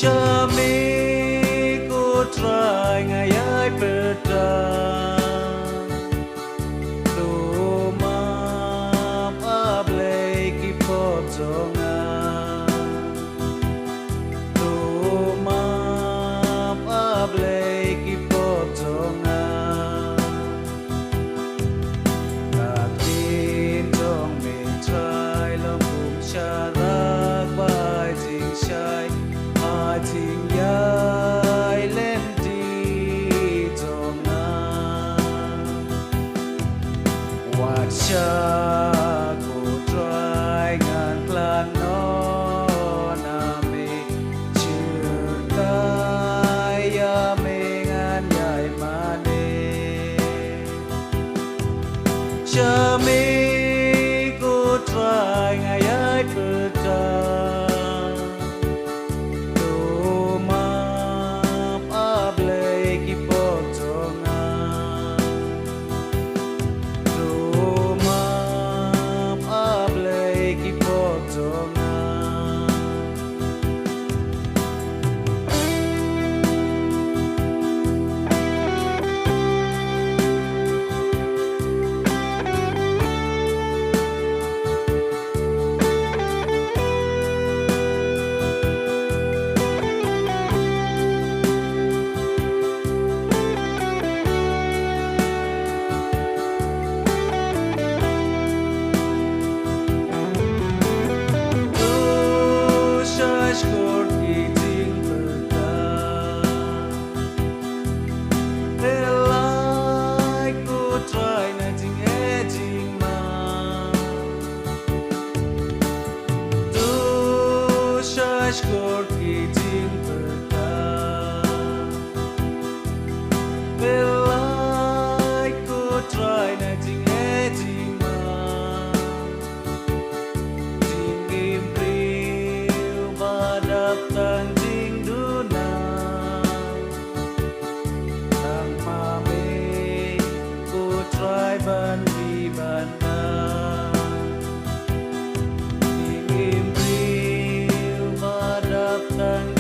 cha mi cô trai ngày ai bờ đồ mà áp lấy kí phật cho ngà đồ mà áp lấy kí phật cho ngà ta tin trong mình trai lòng bụng cha rác bài tình trai tình ai lên đi cho ngà và cha cô trai ngàn clan nó nami chưa tay ya me ngàn dài mà nè cha mi cô trai ngày ai bờ Skor kiting berta belai ku try na ting eting ma ting impril badap tan ting duna tang mame ku try ban di banda ting impril badap tan